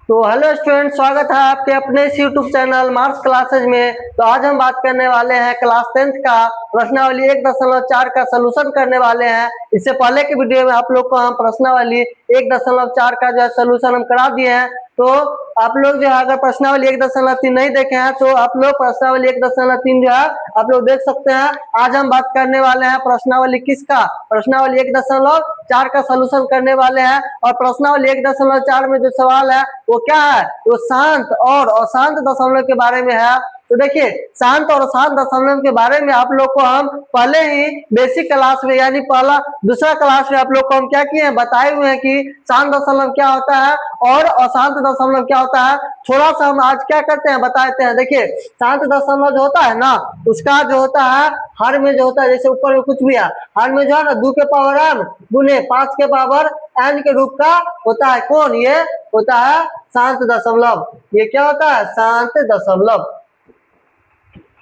तो hello student, स्वागत है आपके अपने इस यूट्यूब चैनल मार्क्स क्लासेज में। तो आज हम बात करने वाले हैं क्लास 10th का प्रश्नावली 1.4 का सलूशन करने वाले हैं। इससे पहले की वीडियो में आप लोग को हम प्रश्नावली 1.4 का जो है सलूशन हम करा दिए हैं। तो आप लोग जो है अगर प्रश्नावली 1.3 नहीं देखे हैं तो आप लोग प्रश्नावली 1.3 जो है आप लोग देख सकते हैं। आज हम बात करने वाले हैं प्रश्नावली किसका, प्रश्नावली 1.4 का सलूशन करने वाले हैं। और प्रश्नावली 1.4 में जो सवाल है वो क्या है, वो शांत और अशांत दशमलव के बारे में है। तो देखिए, शांत और अशांत दशमलव के बारे में आप लोग को हम पहले ही बेसिक क्लास में यानी पहला दूसरा क्लास में आप लोग को हम क्या किए हैं, बताए हुए हैं कि शांत दशमलव क्या होता है और अशांत दशमलव क्या होता है। थोड़ा सा हम आज क्या करते हैं बताते हैं। देखिए, शांत दशमलव जो होता है ना, उसका जो होता है हर में जो होता है, जैसे ऊपर में कुछ भी है, हर में जो है ना 2 के पावर m गुने 5 के पावर n के रूप का होता है। कौन? ये होता है शांत दशमलव। ये क्या होता है? शांत दशमलव।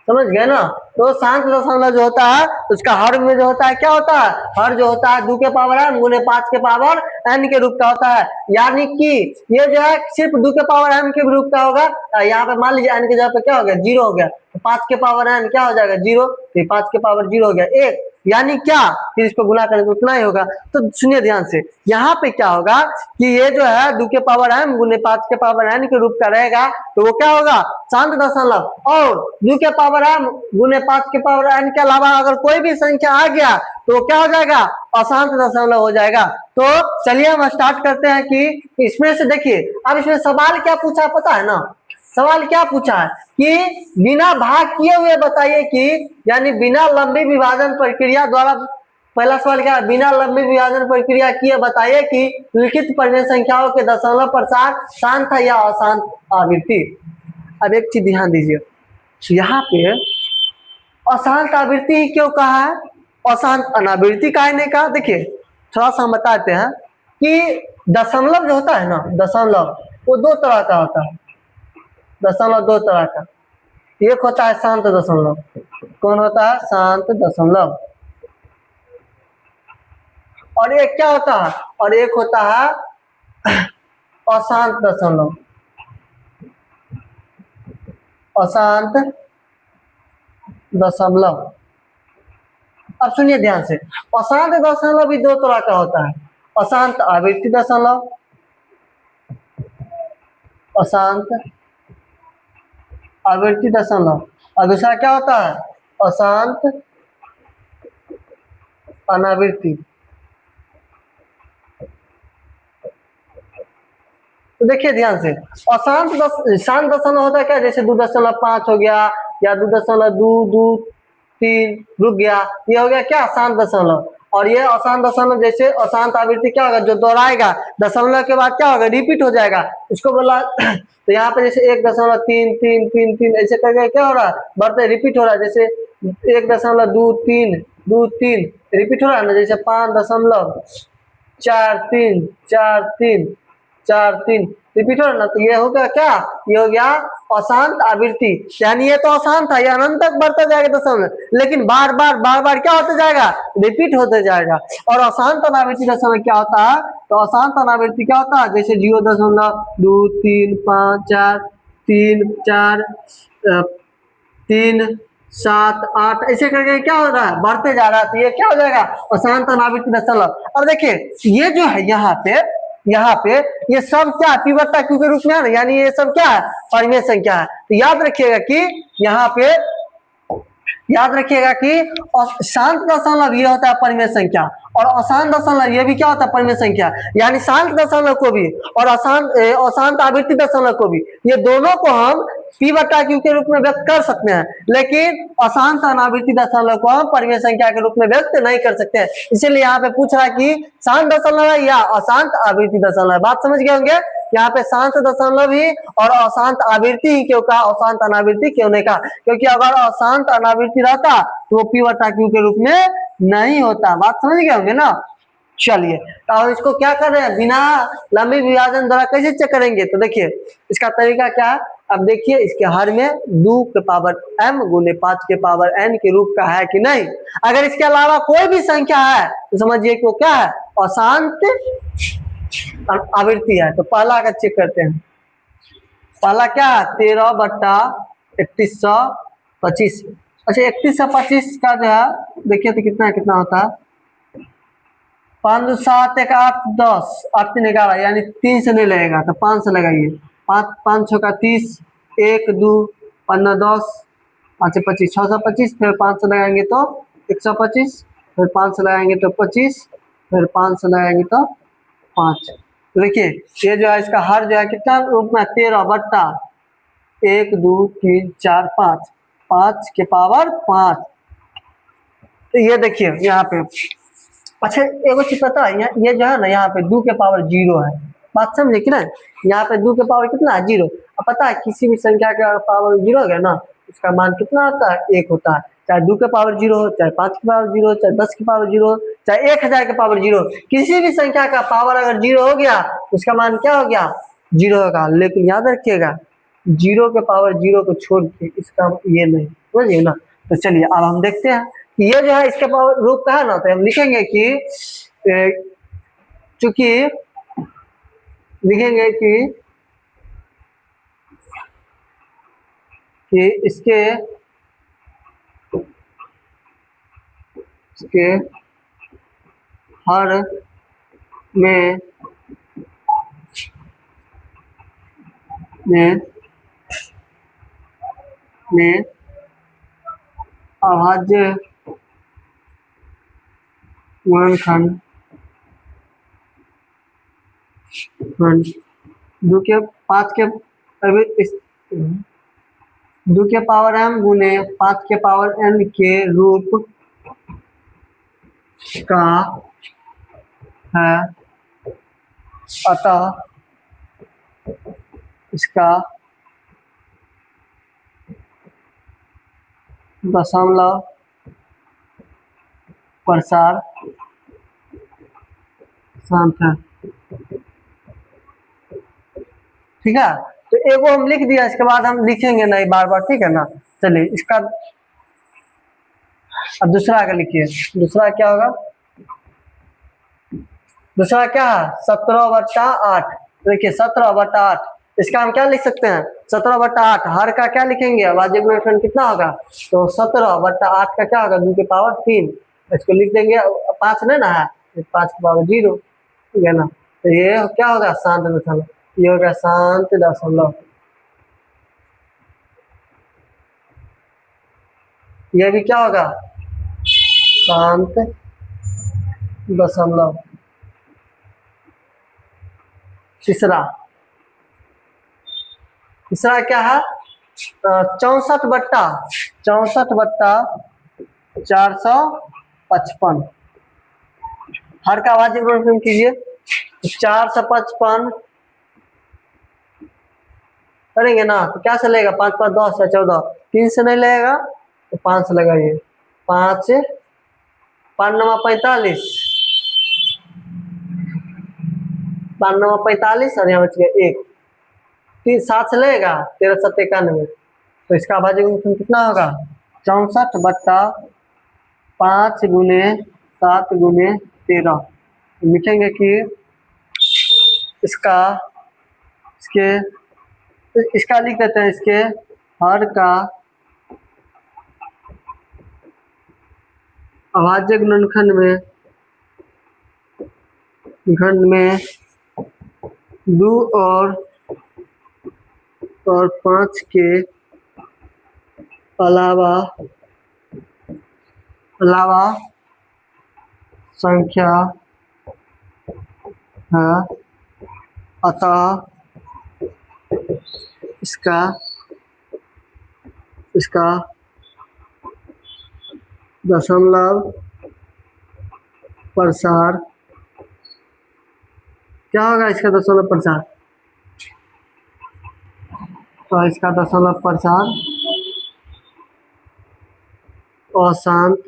समझ गए ना। तो शांत दशमलव जो होता है उसका हर में जो होता है क्या होता है, हर जो होता है 2 के पावर m गुने 5 के पावर n के रूप का होता है। यानी कि ये जो है सिर्फ 2 के पावर m के रूप का होगा। यहाँ पे मान लीजिए n के जगह पे क्या हो गया, 0 हो गया, तो 5 के पावर n क्या हो जाएगा, 0। 5 के पावर 0 हो गया 1, यानी क्या, फिर इसको गुना करें तो उतना ही होगा। तो सुनिए ध्यान से, यहाँ पे क्या होगा कि ये जो है 2 के पावर m गुने 5 के पावर n के रूप का रहेगा, तो वो क्या होगा, शांत दशमलव। और 2 के पावर m गुने 5 के पावर n के अलावा अगर कोई भी संख्या आ गया तो वो क्या हो जाएगा, अशांत दशमलव हो जाएगा। तो चलिए हम स्टार्ट करते हैं कि इसमें से देखिए, अब इसमें सवाल क्या पूछा पता है ना, सवाल क्या पूछा है कि बिना भाग किए हुए बताइए कि, यानी बिना लंबी विभाजन प्रक्रिया द्वारा, पहला सवाल क्या है, बिना लंबी विभाजन प्रक्रिया किए बताइए कि लिखित परिमेय संख्याओं के दशमलव प्रसार शांत है या अशांत आवृत्ति। अब एक चीज ध्यान दीजिए, यहाँ पे अशांत आवृत्ति ही क्यों कहा है, अशांत अनावृत्ति काहे नहीं कहा। देखिए थोड़ा सा हम बताते हैं कि दशमलव जो होता है ना, दशमलव वो 2 तरह का होता है। दशमलव 2 तरह का, एक होता है शांत दशमलव। कौन होता है? शांत दशमलव। और एक क्या होता है, और एक होता है अशांत दशमलव। अशांत दशमलव। अब सुनिए ध्यान से, अशांत दशमलव भी 2 तरह का होता है, अशांत आवृत्ति दशमलव, अशांत आवृत्ति दशमलव। और दूसरा क्या होता है, अशांत अनावृत्ति। तो देखिए ध्यान से, अशांत शांत दशमलव होता है क्या, जैसे 2.5 हो गया या 2.223 रुक गया, ये हो गया क्या, शांत दशमलव। और ये अशांत दशमलव, जैसे अशांत आवृत्ति क्या होगा, जो दोहराएगा दशमलव के बाद क्या होगा, रिपीट हो जाएगा, इसको बोला तो यहाँ पे जैसे 1.33333 ऐसे करके क्या हो रहा है, बढ़ते रिपीट हो रहा है। जैसे 1.2323 रिपीट हो रहा है ना, जैसे 5.434343 रिपीट हो रहा है ना, तो ये हो गया क्या, ये हो गया अशांत आवृत्ति। यानी ये तो अशांत है, ये अनंत तक बढ़ता जाएगा दशमलव, लेकिन बार बार क्या होता जाएगा, रिपीट होते जाएगा। और अशांत अनावृत्ति दशमलव क्या होता है, तो अशांत अनावृत्ति क्या होता है, जैसे 0.2354343 3 7 8 ऐसे करके क्या हो रहा है, बढ़ते जा रहा है, तो ये क्या हो जाएगा, अशांत अनावृत्ति दशमलव। अब देखिए ये जो है यहाँ पे ये सब क्या तीव्रता क्यू के रूप में है ना, यानी ये सब क्या है, परिमेय संख्या है। तो याद रखिएगा कि यहाँ पे याद रखिएगा कि शांत दशमलव ये होता है परिमेय संख्या, और अशांत दशमलव ये भी क्या होता है, परिमेय संख्या। यानी शांत दशमलव को भी और अशांत आवृत्ति दशमलव को भी, ये दोनों को हम P/Q के रूप में व्यक्त कर सकते हैं, लेकिन अशांत अनावृत्ति दशमलव को हम परिमेय संख्या के रूप में व्यक्त नहीं कर सकते हैं। इसीलिए यहाँ पे पूछ रहा है कि शांत दशमलव है या अशांत आवृत्ति दशमलव है। बात समझ गए होंगे, यहाँ पे शांत दशमलव ही और अशांत आवृत्ति ही क्यों कहा, अशांत अनावृत्ति क्यों नहीं कहा, क्योंकि अगर अशांत अनावृत्ति रहता तो वो P/Q के रूप में नहीं होता। बात समझ गए होंगे ना। चलिए, तो इसको क्या कर रहे हैं, बिना लंबी विभाजन द्वारा कैसे चेक करेंगे, तो देखिए इसका तरीका क्या है। अब देखिए इसके हर में 2 के पावर m गुने 5 के पावर n के रूप का है कि नहीं। अगर इसके अलावा कोई भी संख्या है तो समझिए कि वो क्या है, अशांत आवृत्ति है। तो पहला का चेक करते हैं, पहला क्या 13/3125। अच्छा 31/25 का जो है देखिए तो कितना होता है, 5 7 1 8 10 8 3 11, यानी 3 से नहीं लगेगा तो 5 से लगाइए। 5 5 6 का 30, 1 2 15 10 5 25, 625, फिर 5 से लगाएंगे तो 125, फिर 5 से लगाएंगे तो 25, फिर 5 से लगाएंगे तो 5। तो देखिए ये जो है इसका हर जो है कितना रूप में 13/1 2 3 4 5, 5 के पावर 5। तो ये देखिए यहाँ पे, अच्छा एगो चीज पता है, ये जो है ना यहाँ पे 2 के पावर 0 है, बात समझे कि ना। यहाँ पे 2 के पावर कितना है 0। अब पता है किसी भी संख्या का पावर 0 हो गया ना, इसका मान कितना होता है 1 होता है। चाहे 2 के पावर 0 हो, चाहे 5 के पावर 0 हो, चाहे 10 के पावर 0 हो, चाहे 1000 के पावर 0 हो, किसी भी संख्या का पावर अगर 0 हो गया उसका मान क्या हो गया 0 होगा। लेकिन याद रखिएगा 0 के पावर 0 को छोड़ के इसका ये नहीं, समझिए ना। तो चलिए अब हम देखते हैं ये जो है इसके पावर रूप का है ना, तो हम लिखेंगे कि चूंकि लिखेंगे कि इसके हर में में में अभाज्य गुणनखंड 2 के 5 के अभी इस 2 के पावर m गुने 5 के पावर n के रूप का है, अतः इसका दशमलव प्रसार शांत है। ठीक है, तो एगो हम लिख दिया, इसके बाद हम लिखेंगे नहीं बार बार, ठीक है ना। चलिए इसका अब दूसरा आगे लिखिए, दूसरा क्या होगा, दूसरा क्या है 17/8। देखिए 17/8, इसका हम क्या लिख सकते हैं 17/8, हर का क्या लिखेंगे अभाज्य गुणनखंड कितना होगा, तो 17/8 का क्या होगा 2 के पावर 3, इसको लिख देंगे 5 नहीं ना है, 5 के पावर 0, ठीक है ना। तो ये क्या होगा शांत दशमलव, ये होगा शांत दशमलव, ये भी क्या होगा शांत दशमलव। तीसरा क्या है 64/455, हर का अभाज्य गुणनखंड कीजिए, 455 करेंगे ना तो क्या से लेगा 5 5 10 या 14, 3 से नहीं लगेगा तो 5 से लगाइए, 5 5 9 45, 5 9 45 और यहाँ बच गया 1, 3 7 से लगेगा 13 7 91, तो इसका अभाज्य गुणनखंड कितना होगा 64/5 गुने 7 गुने 13। लिखेंगे कि इसका इसका लिख देते हैं, इसके हर का अभाज्य गुणनखंड में 2 और 5 के अलावा संख्या है, अतः इसका दशमलव प्रसार क्या होगा, इसका दशमलव प्रसार, तो इसका दशमलव प्रसार अशांत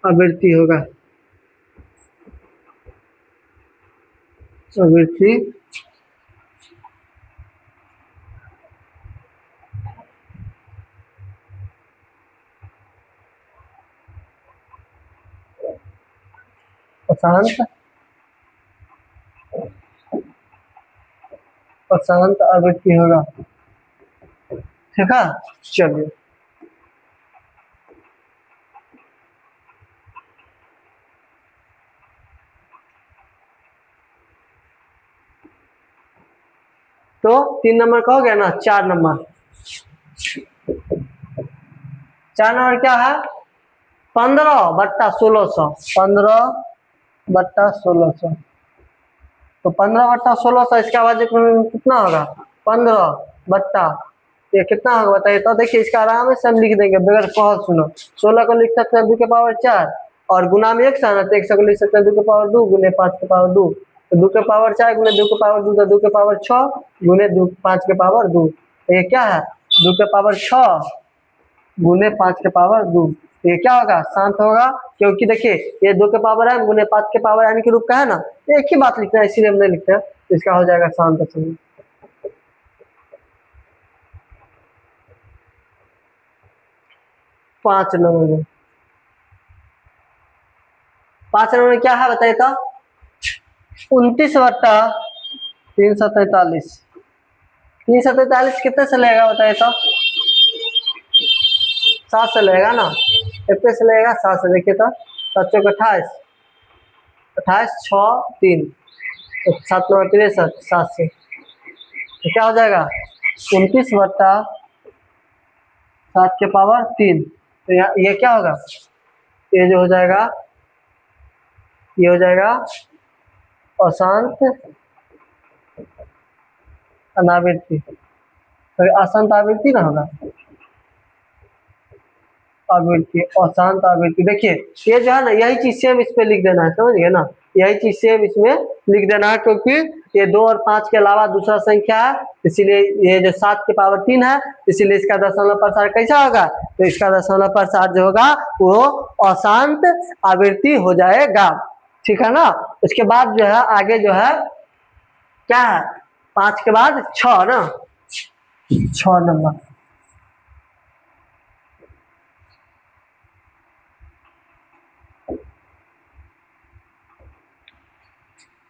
आवृत्ति होगा, आवृत्ति अशांत अशांत आवृत्ति होगा। ठीक है, चलिए तो 3 नंबर का हो गया ना। 4 नंबर, 4 नंबर क्या है? 15/1600, 15/1600। तो 15/1600 इसका आवाज कितना होगा? 15 ये कितना होगा बताइए तो। देखिए इसका आराम से हम लिख देंगे बगैर पहुंच। सुनो, 16 को लिख सकते हैं 2 के पावर 4 और गुना में 1 से आना तो 100 को लिख सकते हैं 2 के पावर 2 गुने 5 के पावर 2। तो 2 के पावर 4 गुने 2 के पावर 2 तो 2 के पावर 6 गुने 5 के पावर 2। तो ये क्या है? 2 के पावर 6 गुने 5 के पावर 2। ये क्या होगा? शांत होगा, क्योंकि देखिए ये 2 के पावर m गुने 5 के पावर n के रूप का है ना। एक ही बात लिखना है, इसीलिए हम नहीं लिखते हैं। इसका हो जाएगा शांत दशमलव। 5 नंबर में, 5 नंबर में क्या है बताइए तो? 29/343। 343 कितने से लेगा बताइए तो? 7 से लेगा ना। कितने से लेगा? 7 से। देखिए तो 7 चौक 28, 28 6 3 तो 7 9 63, 7 से। तो क्या हो जाएगा? 29/7 के पावर 3। तो ये क्या होगा? ये जो हो जाएगा, ये हो जाएगा अशांत अनावृत्ति। तो अशांत आवृत्ति ना होगा, आवृत्ति, अशांत आवृत्ति। देखिए ये जो है ना, यही चीज सेम इस पे लिख देना है, समझ गए ना। यही चीज सेम इसमें लिख देना है, क्योंकि ये 2 और 5 के अलावा दूसरा संख्या है, इसीलिए ये जो 7 के पावर 3 है, इसीलिए इसका दशमलव प्रसार कैसा होगा? तो इसका दशमलव प्रसार जो होगा वो अशांत आवृत्ति हो जाएगा। ठीक है ना। उसके बाद जो है आगे जो है क्या है? 5 के बाद 6 ना, 6 नंबर।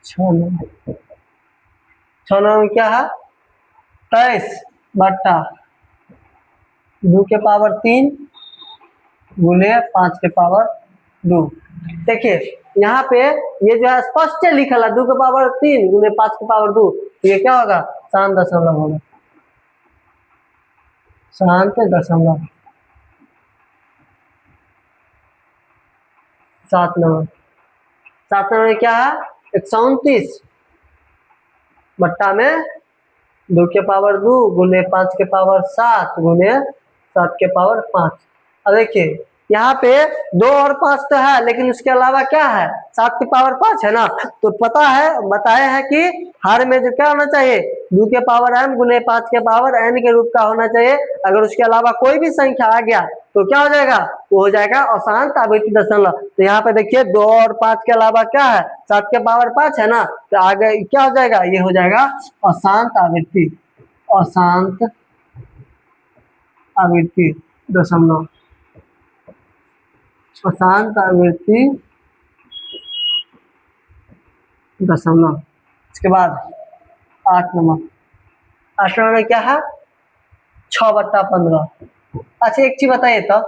6 नंबर, 6 नंबर क्या है? 23/2 के पावर 3 गुने 5 के पावर 2। देखिए यहाँ पे ये जो है स्पष्ट लिखा है 2 के पावर 3 गुने 5 के पावर 2। ये क्या होगा? शांत दशमलव होगा, शांत दशमलव। 7 नंबर, 7 नंबर क्या है? 129 बट्टा में 2 के पावर 2 गुने 5 के पावर 7 गुने 7 के पावर 5। अब देखिए यहाँ पे 2 और 5 तो है, लेकिन उसके अलावा क्या है? 7 की पावर 5 है ना। तो पता है, बताए हैं कि हर में जो क्या होना चाहिए? 2 के पावर m गुने 5 के पावर n के रूप का होना चाहिए। अगर उसके अलावा कोई भी संख्या आ गया तो क्या हो जाएगा? वो हो जाएगा अशांत आवृत्ति दशमलव। तो यहाँ पे देखिए 2 और 5 के अलावा क्या है? 7 के पावर 5 है ना। तो आगे क्या हो जाएगा? ये हो जाएगा अशांत आवृत्ति, अशांत आवृत्ति दशमलव, अशांत आवृत्ति दशमलव। इसके बाद 8 नंबर, 8 नंबर में क्या है? 6/15। अच्छा एक चीज बताइए तो,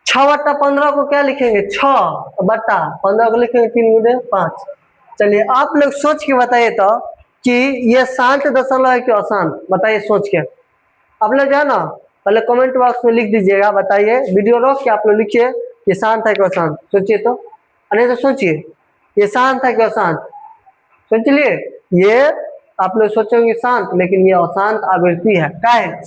6/15 को क्या लिखेंगे? 6/15 को लिखेंगे 3 गुने 5। चलिए आप लोग सोच के बताइए तो कि ये शांत दशमलव है कि अशांत? बताइए सोच के। आप लोग जो है ना पहले कमेंट बॉक्स में लिख दीजिएगा, बताइए। वीडियो रोक के आप लोग लिखिए ये शांत है कि अशांत। सोचिए तो, नहीं तो सोचिए ये शांत है कि अशांत। सोच लिए ये आप लोग सोचेंगे शांत, लेकिन ये अशांत आवृत्ति है। क्या है?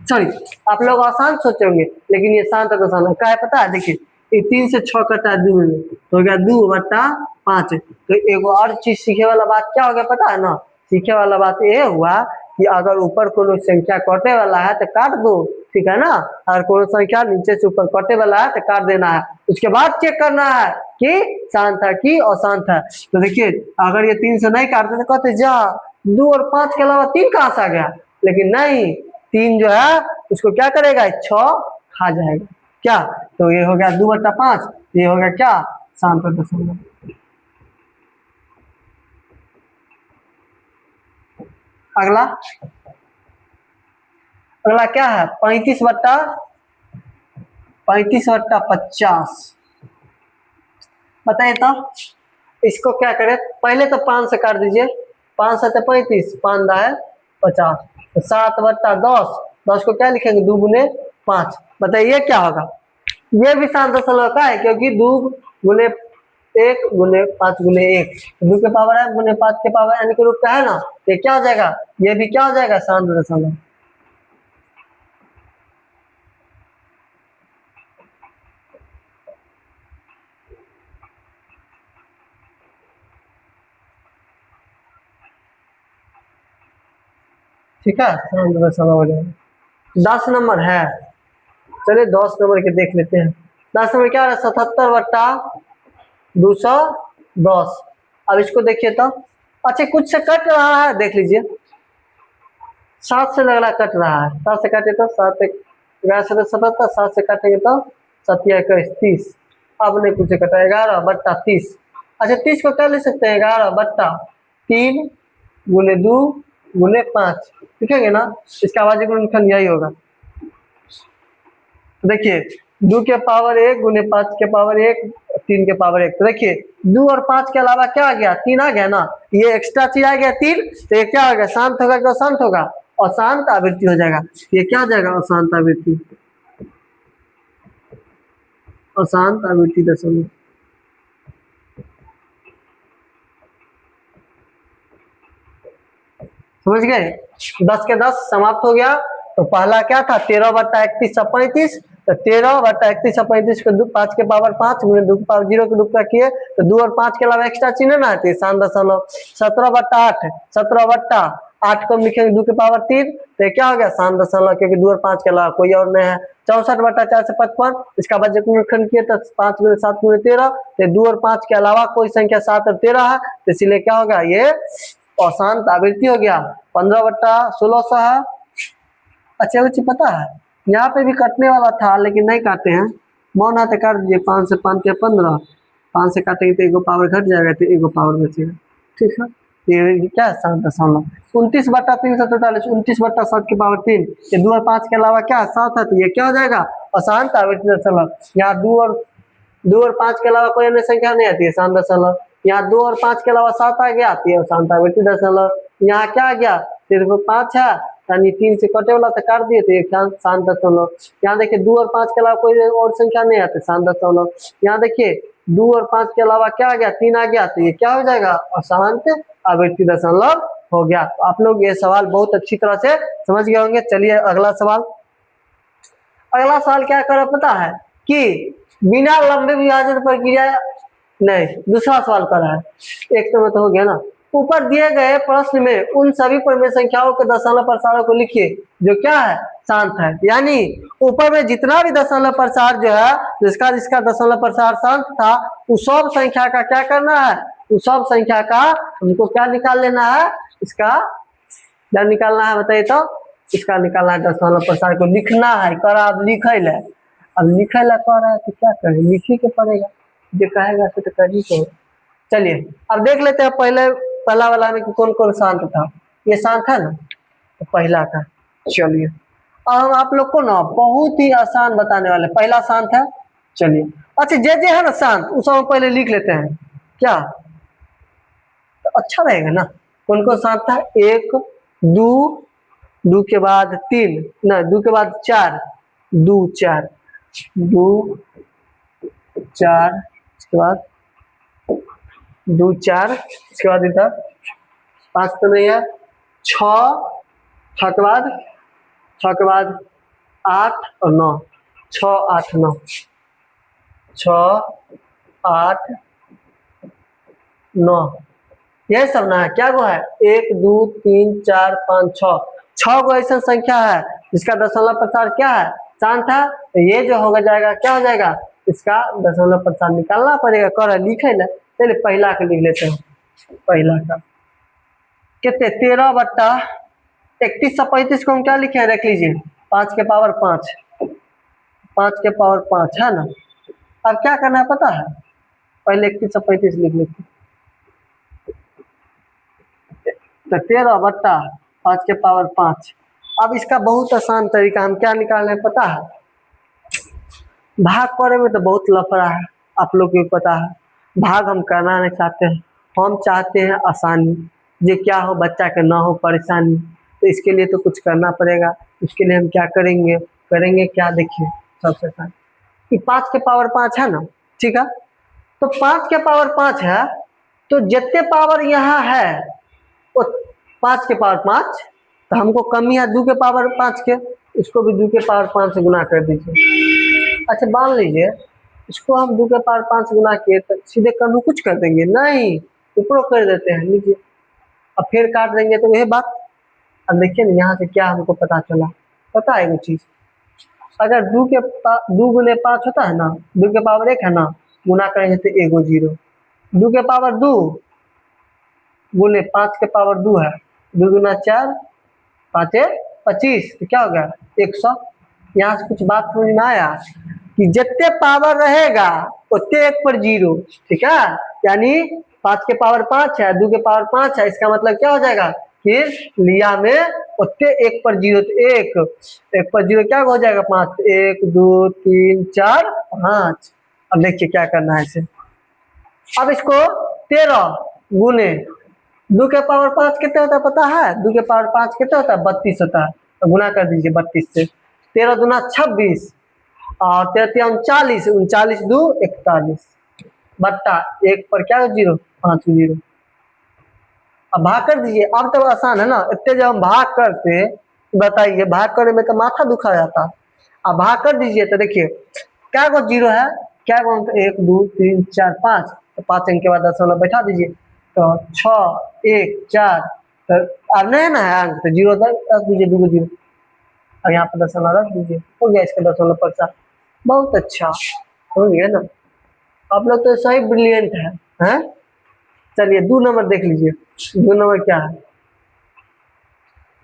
सॉरी, आप लोग अशांत सोचेंगे लेकिन ये शांत दशमलव। क्या है पता है? देखिए ये 3 से 6 कटा 2 में तो हो गया 2/5। तो एक और चीज सीखे वाला बात क्या हो गया पता है ना? सीखे वाला बात ये हुआ कि अगर ऊपर कोनो संख्या कटे वाला है तो काट दो, ठीक है ना। अगर कोनो संख्या नीचे से ऊपर कटे वाला है तो काट देना है। उसके बाद चेक करना है कि शांत है कि अशांत है। तो देखिए अगर ये 3 से नहीं काटते तो कहते जा 2 और 5 के अलावा 3 कहाँ से आ गया? लेकिन नहीं, 3 जो है उसको क्या करेगा? 6 खा जाएगा। क्या? तो ये हो गया 2/5, ये हो गया क्या? शांत दशमलव। अगला अगला क्या है 35/50। बताइए तो इसको क्या करें, पहले तो 5 से काट दीजिए, 5 7 35, 5 है 50, तो 7/10। 10 को क्या लिखेंगे 2 गुने 5। बताइए क्या होगा, ये भी 7 दशमलव का है क्योंकि 2 गुने 1 गुने 5 गुने 1, 2 के पावर है गुने 5 के पावर n के रूप का है ना, ये क्या हो जाएगा, ये भी क्या हो जाएगा 7 दशमलव। ठीक है 7 दशमलव हो जाएगा। 10 नंबर है, चलिए 10 नंबर के देख लेते हैं। 10 नंबर क्या है 77/210। अब इसको देखिए तो, अच्छा कुछ से कट रहा है, देख लीजिए 7 से लग रहा कट रहा है, 7 से काटे तो 7 11 से 77, 7 से काटेंगे तो 7 21 30। अब नहीं कुछ से कटा 11/30। अच्छा 30 को क्या ले सकते हैं 11/3 गुने 2 गुने 5 लिखेंगे ना, इसका आवाज गुणनखंड यही होगा। देखिए 2 के पावर 1 गुने 5 के पावर 1 3 के पावर 1, तो देखिए 2 और 5 के अलावा क्या आ गया 3 आ गया ना, ये एक्स्ट्रा चीज आ गया 3, तो ये क्या हो गया शांत होगा कि अशांत होगा, अशांत आवृत्ति हो जाएगा। ये क्या हो जाएगा अशांत आवृत्ति, अशांत आवृत्ति दशमलव। समझ गए, 10 के 10 समाप्त हो गया। तो पहला क्या था 13/31/35, तो 13/31/35 को 5 के पावर 5 गुने 2 के पावर 0 के रूप का किए, तो 2 और 5 के अलावा एक्स्ट्रा चिन्ह ना आती है 7 दशमलव। 17/8, 17/8 को हम लिखेंगे 2 के पावर 3, तो क्या हो गया 7 दशमलव, क्योंकि 2 और 5 के अलावा कोई और नहीं है। 64/455, इसका बाद गुणनखंड किए तो 5 गुने 7 गुने 13, तो 2 और 5 के अलावा कोई संख्या 7 और 13 है, तो इसलिए क्या होगा ये अशांत आवृत्ति हो गया। 15/1600 है। अच्छा चीज पता है, यहाँ पे भी कटने वाला था लेकिन नहीं काटे हैं, मौन हाथ काट दीजिए। 5 से 5 के 15, 5 से काटेंगे तो एगो पावर घट जाएगा, तो एगो पावर बचेगा। ठीक है, ये क्या है 7 दशमलव। 29/343, 29/7 के पावर 3, ये 2 और 5 के अलावा क्या 7 है, तो ये क्या हो जाएगा अशांत आवृत्ति दशमलव। यहाँ 2 और 5 के अलावा कोई अन्य संख्या नहीं आती है 7 दशमलव। यहाँ 2 और 5 के अलावा 7 आ गया, आती है अशांत आवृत्ति दशमलव। यहाँ क्या आ गया सिर्फ 5 है, यानी 3 से कटे वाला तो काट दिए, तो एक 7 दशमलव। यहाँ देखिए 2 और 5 के अलावा कोई और संख्या नहीं आती 7 दशमलव। यहाँ देखिए 2 और 5 के अलावा क्या आ गया 3 आ गया, तो ये क्या हो जाएगा अशांत आवृत्ति दशमलव हो गया। तो आप लोग ये सवाल बहुत अच्छी तरह से समझ गए होंगे। चलिए अगला सवाल। अगला सवाल क्या कर पता है कि बिना लंबे विभाजन प्रक्रिया, नहीं दूसरा सवाल कर रहा है, एक तो हो गया ना। ऊपर दिए गए प्रश्न में उन सभी परिमेय संख्याओं के दशमलव प्रसारों को लिखिए जो क्या है शांत है। यानी ऊपर में जितना भी दशमलव प्रसार जो है, जिसका दशमलव प्रसार शांत था, उस सब संख्या का क्या करना है, उस सब संख्या का हमको क्या निकाल लेना है, इसका क्या निकालना है बताइए तो, इसका निकालना है दशमलव प्रसार को लिखना है। कर अब लिखे ला, अब लिखे ला कह रहा है तो क्या करें, लिखी के पड़ेगा, जो कहेगा तो कर ही कहो। चलिए अब देख लेते हैं पहला वाला में कौन कौन शांत था। ये शांत है ना, तो पहला था। चलिए अब हम आप लोग को ना बहुत ही आसान बताने वाले। पहला शांत है, चलिए अच्छा जे है ना शांत, उस हम पहले लिख लेते हैं क्या, तो अच्छा रहेगा ना। कौन कौन शांत था, 1 2, 2 के बाद 3, ना 2 के बाद 4, 2 4, 2 4, इसके बाद 2 4, इसके बाद इधर 5 तो नहीं है, 6 के बाद 8 और 9, 6 8 9, 6 8 9, यही सब ना है। क्या वो है 1 2 3 4 5 6 गो ऐसा संख्या है जिसका दशमलव प्रसार क्या है शांत है। तो ये जो होगा जाएगा क्या हो जाएगा, इसका दशमलव प्रसार निकालना पड़ेगा। कर लिखे ना, चलिए पहला का लिख लेते हैं। पहला का कितने 13/31/35 को हम क्या लिखे हैं, रख लीजिए 5 के पावर 5, 5 के पावर 5 है ना। अब क्या करना है पता है, पहले 31/35 लिख लेते, तो 13/31 5 के पावर 5। अब इसका बहुत आसान तरीका हम क्या निकालना है पता है? भाग करे में तो बहुत लफड़ा है, आप लोग को पता है। भाग हम करना नहीं चाहते हैं, हम चाहते हैं आसानी, ये क्या हो बच्चा के ना हो परेशानी। तो इसके लिए तो कुछ करना पड़ेगा। इसके लिए हम क्या करेंगे, क्या देखिए सबसे पहले कि 5 के पावर 5 है ना, ठीक है। तो 5 के पावर 5 है, तो जितने पावर यहाँ है वो 5 के पावर 5, तो हमको कमी है 2 के पावर 5 के, इसको भी 2 के पावर 5 से गुना कर दीजिए। अच्छा मान लीजिए इसको हम 2 के पावर 5 गुना किए तो सीधे कन्नू कुछ कर देंगे नहीं, ऊपर कर देते हैं, लीजिए। अब फिर काट देंगे तो यही बात। अब देखिए ना यहाँ से क्या हमको पता चला, पता है वो चीज, अगर 2 गुने 5 होता है ना, 2 के पावर 1 है ना, गुना करेंगे तो एगो 0। 2 के पावर 2 गुने 5 के पावर 2 है, 2 गुना 4, 5 25, तो क्या हो गया 100। यहाँ से कुछ बात समझ में आया कि जितने पावर रहेगा उतने 1 पर 0, ठीक है। यानी 5 के पावर 5 है, 2 के पावर 5 है, इसका मतलब क्या हो जाएगा फिर लिया में उतने 1 पर 0, तो 1 पर 0 क्या हो जाएगा 5, 1 2 3 4 5। अब देखिए क्या करना है इसे। अब इसको 13 गुने 2 के पावर 5 कितने होता है पता है? 2 के पावर 5 कितने होता है 32 होता है, तो गुना कर दीजिए 32 से। 13 दूना 26 और 13 39, 39 2 41 बट्टा 1 पर क्या 0, 5 0। अब भाग कर दीजिए। अब तो आसान है ना, इतने जब हम भाग करते बताइए, भाग करने में तो माथा दुखा जाता। अब भाग कर दीजिए तो देखिए क्या को 0 है, क्या को 1 2 3 4 5, तो 5 अंक के बाद दशमलव बैठा दीजिए, तो 6 1 4, तो अब नहीं ना है अंक, तो 0 रख दीजिए, 2 0। अब यहाँ पर दशमलव रख दीजिए, हो गया इसका दशमलव पर। बहुत अच्छा हो गया ना, आप लोग तो सही ब्रिलियंट है। चलिए 2 नंबर देख लीजिए, 2 नंबर क्या है?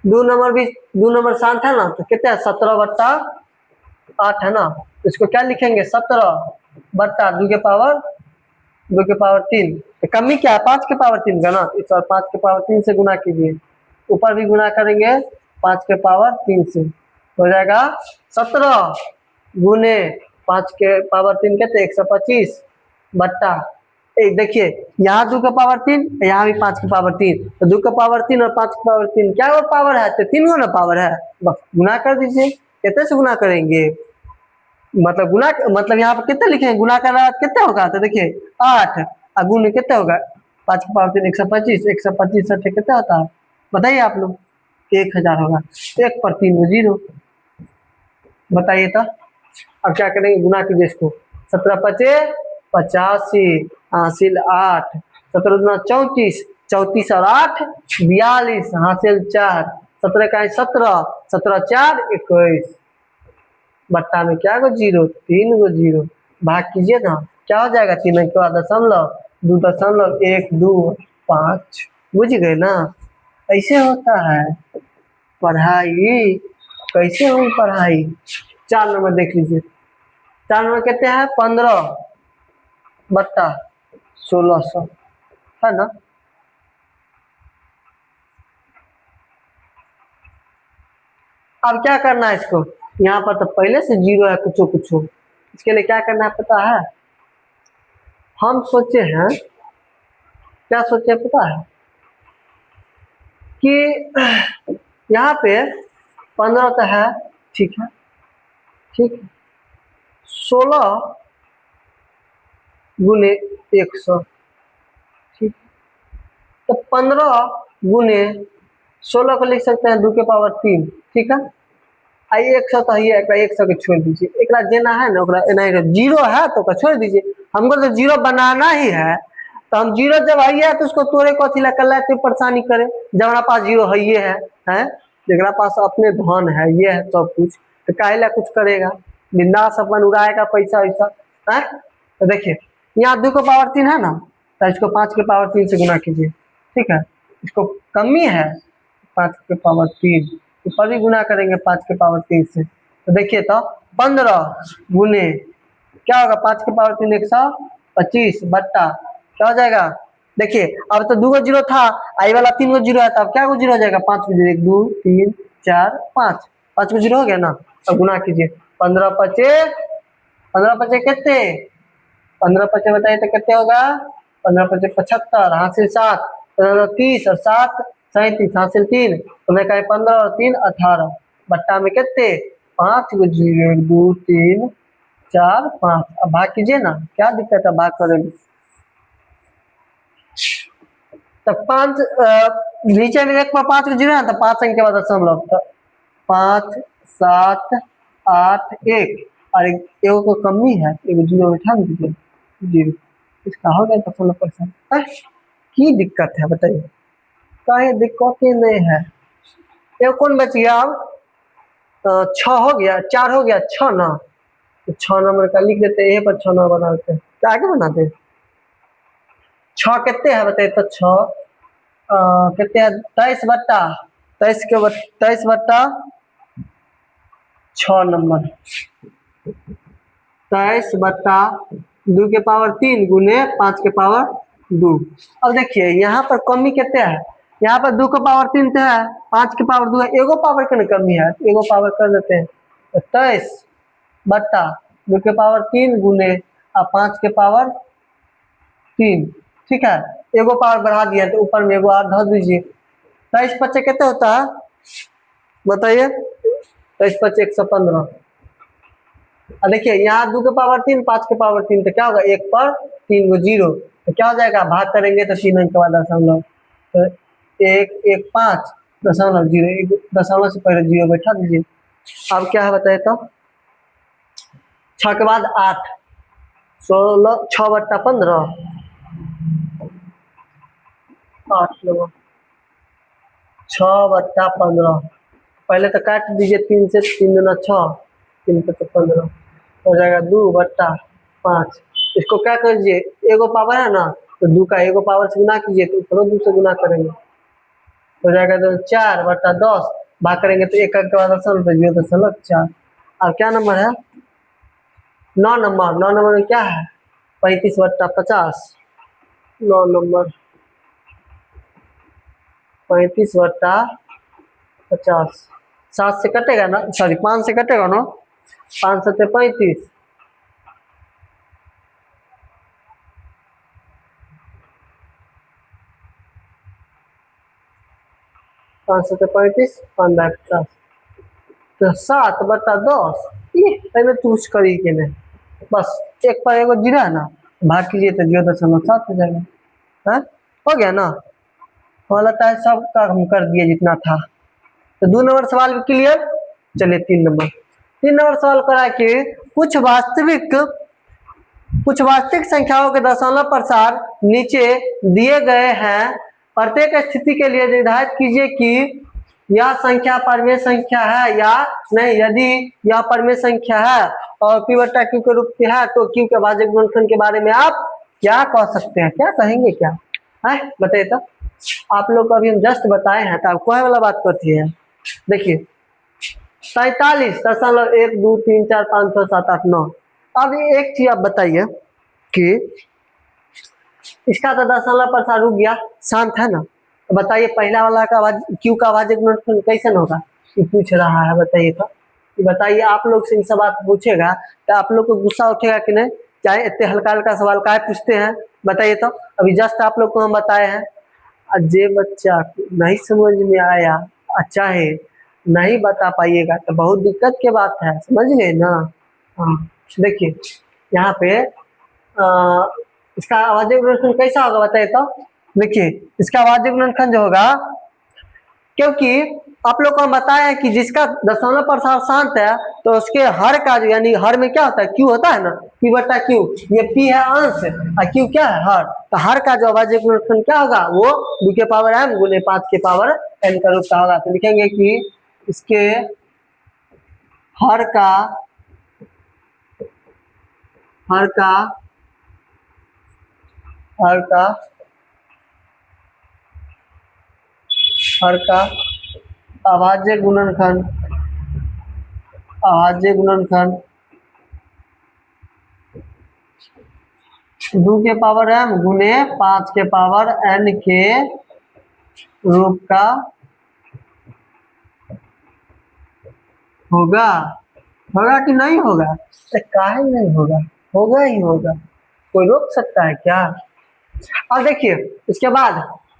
2 नंबर भी 2 नंबर शांत है ना, तो कितना है 17 बट्टा 8 है ना, इसको क्या लिखेंगे 17 बट्टा 2 के पावर 3। तो कमी क्या है 5 के पावर 3 का ना, इस बार 5 के पावर 3 से गुना कीजिए, ऊपर भी गुना करेंगे 5 के पावर 3 से, हो जाएगा 17 गुने 5 के पावर 3 कहते 125 बट्टा देखिए यहाँ 2 का पावर 3, यहाँ भी 5 की पावर 3, तो 2 का पावर 3 और 5 की पावर 3 क्या वो पावर है, तो 3 गो ना पावर है, बस गुना कर दीजिए। कितने से गुना करेंगे, मतलब गुना मतलब यहाँ पर कितने लिखेंगे, गुना कर रहा कितने होगा, तो देखिए 8 और गुण कितने होगा 5 की पावर 3 125, 125 से कितना होता है बताइए आप लोग, 1000 होगा। 1 पर 3 0, बताइए तो। अब क्या करेंगे, गुना कीजिए इसको, 17 5 85 हासिल 8, 17 दूना 34, 34 और 8 42 हासिल 4, 17 का 17, 17 4 21 बट्टा में क्या गो 0, 3 गो 0। भाग कीजिए ना, क्या हो जाएगा 3 के बाद दशमलव 2.125। बुझ गए ना, ऐसे होता है पढ़ाई, कैसे हुई पढ़ाई। 4 नंबर देख लीजिए, 4 नंबर कितने हैं 15 बट्टा 1600 है ना। अब क्या करना है इसको, यहाँ पर तो पहले से 0 है कुछ, इसके लिए क्या करना है पता है? हम सोचे हैं, क्या सोचे पता है कि यहाँ पे 15 तो है, ठीक है, 16 गुने 100, ठीक, तो 15 गुने 16 को लिख सकते हैं 2 के पावर 3, ठीक है। आई 100 तो है, 100 के छोड़ दीजिए, एक जेना है ना, 0 है तो छोड़ दीजिए, हमको तो 0 बनाना ही है, तो हम 0 जब है तो उसको तोड़े कथी ला कर तो परेशानी करे, जब हमारा पास 0 है ये है जरा पास अपने धन है, ये है सब कुछ, तो काहे ला कुछ करेगा, बिंदास अपन उड़ाएगा पैसा वैसा है। तो देखिए यहाँ 2 के पावर 3 है ना, तो इसको 5 के पावर 3 से गुना कीजिए, ठीक है। इसको कमी है 5 के पावर 3, ऊपर भी गुना करेंगे 5 के पावर 3 से, तो देखिए तो 15 गुने क्या होगा 5 के पावर 3 125 बट्टा क्या हो जाएगा देखिए अब तो 2 जीरो था, आई वाला 3 जीरो है, तो अब क्या जीरो हो जाएगा, 5 जीरो, 1 2 3 4 5, 5 जीरो हो गया ना। अब गुना कीजिए, 15 पचे कितने, 15 पचे बताइए तो कितने होगा, 15 पचे 75, हासिल 7, 30 और 7 37, हासिल 3, उन्हें कहे 15 और 3 18, बट्टा में कितने 5 जीरो, 1 2 3 4 5। अब भाग कीजिए ना, क्या दिक्कत है भाग करेंगे। तब 5 नीचे में एक पर 5 जीरो है, तो 5 संख्या बाद दशमलव, तो 5 7 8 1 और एक को कमी है, एक जीरो बैठा दीजिए, जीरो, इसका हो गया दशमलव परसेंट। की दिक्कत है बताइए, कहीं दिक्कत ही नहीं है। ये कौन बच गया, अब 6 हो गया, 4 हो गया, 6 ना, तो 6 नंबर का लिख देते हैं, पर 6 नंबर बना देते हैं, क्या आगे बनाते हैं। 6 कितने है बताइए तो, 6 कितने हैं, 23 बट्टा 23 के 23 बट्टा 6 नंबर, 23 बट्टा 2 के पावर 3 गुने 5 के पावर 2। अब देखिए यहाँ पर कमी कितने है, यहाँ पर 2 के पावर 3 तो है, 5 के पावर 2 है, एगो पावर के ना कमी है, एगो पावर कर देते हैं, तो 23 बट्टा 2 के पावर 3 गुने 5 के पावर 3, ठीक है, एगो पावर बढ़ा दिया तो ऊपर में एगो और धर दीजिए। 23 पच्चे कितने होता है बताइए, 23 पच्चे 115। और देखिए यहाँ 2 के पावर 3 5 के पावर 3, तो क्या होगा, 1 पर 3 को जीरो, तो क्या हो जाएगा, भाग करेंगे तो 3 अंक के बाद दशमलव, तो 1 1 5 दशमलव जीरो, एक दशमलव से पहले जीरो बैठा दीजिए। अब क्या है बताइए तो, 6 के बाद 8, 16, 6 बट्टा 15, 8 लोग 6 बट्टा 15, पहले तो काट दीजिए 3 से, 3 दूना 6, 3 पे 15 हो जाएगा, 2 बट्टा 5, इसको क्या कीजिए, एगो पावर है ना, तो 2 का एगो पावर से गुना कीजिए, तो ऊपर 2 से गुना करेंगे, हो जाएगा तो 4 बट्टा 10, भाग करेंगे तो 1 अंक के बाद दशमलव 0.4। अब क्या नंबर है, 9 नंबर, 9 नंबर में क्या है, 35 बट्टा 50, 9 नंबर 35 बट्टा 50, 7 से कटेगा ना, सॉरी 5 से कटेगा ना, 5 सत्ते 35, 5 सत्ते 35, 5 बाय 50, तो 7 बट्टा 10, ये कुछ करी के नहीं, बस एक पर एगो जीरो है ना, भाग कीजिए तो 0.7 हो जाएगा, है हो गया ना। हाँ लगता है सब का हम कर दिए जितना था। तो 2 नंबर सवाल क्लियर। चलिए 3 नंबर सवाल करा कि कुछ वास्तविक संख्याओं के दशमलव प्रसार नीचे दिए गए हैं, प्रत्येक स्थिति के लिए निर्धारित कीजिए कि यह संख्या परमेय संख्या है या नहीं। यदि यह परमेय संख्या है और P बट्टा Q के रूप में है, तो Q के भाज्य गुणनखंड के बारे में आप क्या कह सकते हैं, क्या कहेंगे, क्या है बताइए तो। आप लोग को अभी हम जस्ट बताए हैं, तो आपको वाला बात करती है। देखिए 47.1 2 3 4 5 6 7 8 9। अब एक चीज आप बताइए कि इसका तो दशमलव प्रसार रुक गया, शांत है ना, तो बताइए पहला वाला का क्यू का भाज्य गुणनखंड कैसे होगा, ये पूछ रहा है बताइए तो। बताइए आप लोग से सब बात पूछेगा तो आप लोग को गुस्सा उठेगा कि नहीं, चाहे इतने हल्का हल्का सवाल काहे पूछते हैं बताइए तो। अभी जस्ट आप लोग को हम बताए हैं, जे बच्चा नहीं समझ में आया, अच्छा है नहीं बता पाइएगा तो बहुत दिक्कत की बात है, समझ गए ना। हाँ देखिए यहाँ पे इसका आवाज़ गुणनखंड कैसा होगा बताइए तो। देखिए इसका आवाज़ गुणनखंड जो होगा, क्योंकि आप लोग को हम बताए हैं कि जिसका दशमलव प्रसार शांत है तो उसके हर का यानी हर में क्या होता है, क्यू होता है ना, P बट्टा Q, ये P है अंश और Q क्या है हर, तो हर का जो आवाज़ गुणनखंड क्या होगा, वो 2 के पावर m गुने 5 के पावर n का रूप का होगा। तो लिखेंगे कि इसके हर का अभाज्य गुणनखंड 2 के पावर m गुने 5 के पावर n के रूप का होगा। होगा कि नहीं होगा? काहे नहीं होगा, होगा ही होगा, कोई रोक सकता है क्या? और देखिए इसके बाद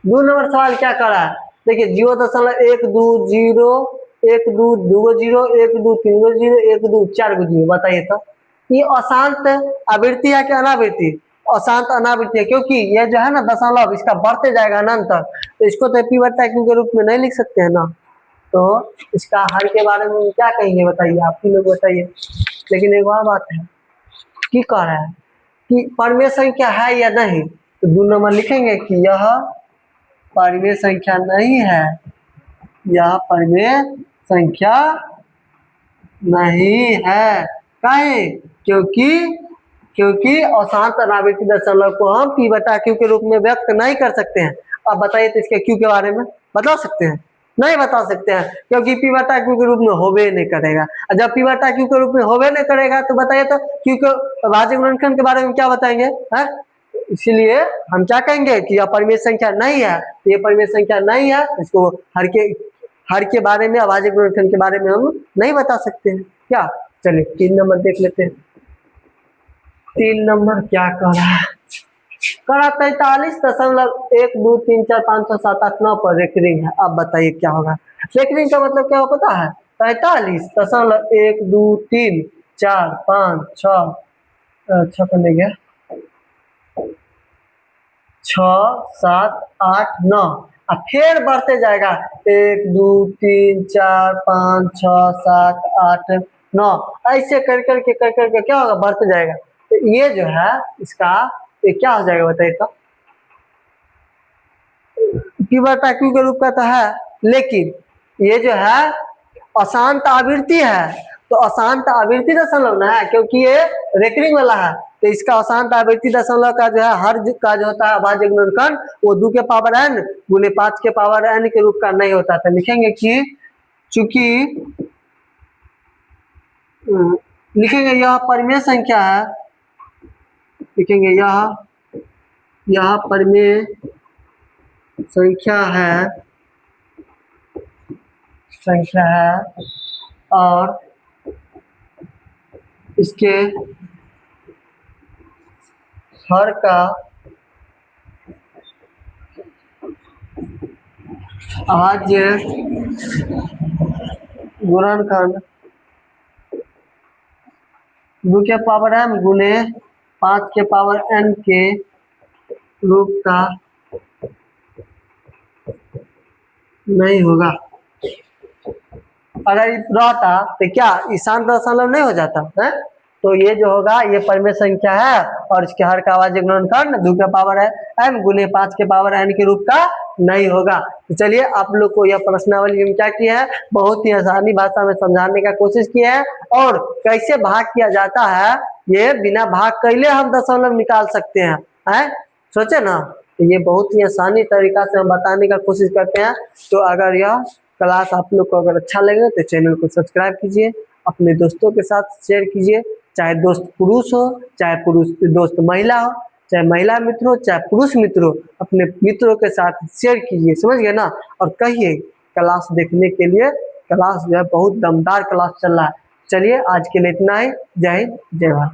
2 नंबर सवाल क्या कर रहा है, देखिए 0.12 1 2 2 जीरो 1 2 3 जीरो 1 2 4 जीरो, बताइए तो ये अशांत आवृत्ति है कि अनावृत्ति? अशांत अनावृत्ति है, क्योंकि ये जो है ना दशमलव इसका बढ़ते जाएगा अनंत तक, तो इसको तो पी बटा क्यू के रूप में नहीं लिख सकते हैं ना। तो इसका हर के बारे में क्या कहेंगे बताइए, आप ही लोग बताइए। लेकिन एक और बात है कि कह रहा है कि परिमेय संख्या है या नहीं, तो 2 नंबर लिखेंगे कि यह परिमेय संख्या नहीं है, यह परिमेय संख्या नहीं है। काहे? क्योंकि अशांत अनावृत्ति दशमलव को हम पी बटा क्यू के रूप में व्यक्त नहीं कर सकते हैं। अब बताइए तो इसके क्यू के बारे में बता सकते हैं? नहीं बता सकते हैं, क्योंकि पी बटा क्यू के रूप में होबे नहीं करेगा। और जब पी बटा क्यू के रूप में होबे नहीं करेगा तो बताइए तो क्यू के भाज्य गुणनखंड के बारे में क्या बताएंगे, है? इसलिए हम क्या कहेंगे कि यह परिमेय संख्या नहीं है, ये परिमेय संख्या नहीं है, इसको हर के बारे में अभाज्य गुणनखंड के बारे में हम नहीं बता सकते हैं क्या। चलिए 3 नंबर देख लेते हैं। 3 नंबर क्या कर रहा है, करा 43.12345678 पर रेकरिंग है। अब बताइए क्या होगा, रेकरिंग का मतलब क्या पता है? 43.123456 अच्छा करने गया 6 7 8 9 और फिर बढ़ते जाएगा 1 2 3 4 5 6 7 8 9 ऐसे कर करके क्या होगा, बढ़ते जाएगा। तो ये जो है इसका ये क्या हो जाएगा बताइए तो, पी बटा क्यू के रूप का तो है, लेकिन ये जो है अशांत आवृत्ति है, तो अशांत आवृत्ति दशमलव ना है, क्योंकि ये रेकरिंग वाला है, तो इसका अशांत आवृत्ति दशमलव का जो है हर का जो होता है अभाज्य गुणनखंड वो 2 के पावर n गुने 5 के पावर n के रूप का नहीं होता था। लिखेंगे कि चूंकि लिखेंगे यह परिमेय संख्या है, लिखेंगे यह परिमेय संख्या है और इसके हर का अभाज्य गुणनखंड 2 के पावर m गुने 5 के पावर n के रूप का नहीं होगा। अगर रहता तो क्या ईशान दशमलव नहीं हो जाता है? तो ये जो होगा ये परिमेय संख्या है और इसके हर का अभाज्य गुणनखंड 2 के पावर है m गुने 5 के पावर n के रूप का नहीं होगा। तो चलिए आप लोग को यह प्रश्नावली में क्या किया है, बहुत ही आसानी भाषा में समझाने का कोशिश किया है, और कैसे भाग किया जाता है ये बिना भाग कैले हम दशमलव निकाल सकते हैं, सोचे ना। तो ये बहुत ही आसानी तरीका से हम बताने का कोशिश करते हैं। तो अगर यह क्लास आप लोग को अगर अच्छा लगे तो चैनल को सब्सक्राइब कीजिए, अपने दोस्तों के साथ शेयर कीजिए, चाहे दोस्त पुरुष हो चाहे पुरुष दोस्त महिला हो, चाहे महिला मित्र हो चाहे पुरुष मित्र हो, अपने मित्रों के साथ शेयर कीजिए, समझ गए ना। और कहिए क्लास देखने के लिए, क्लास जो है बहुत दमदार क्लास चल रहा है। चलिए आज के लिए इतना ही, जय हिंद जय भारत।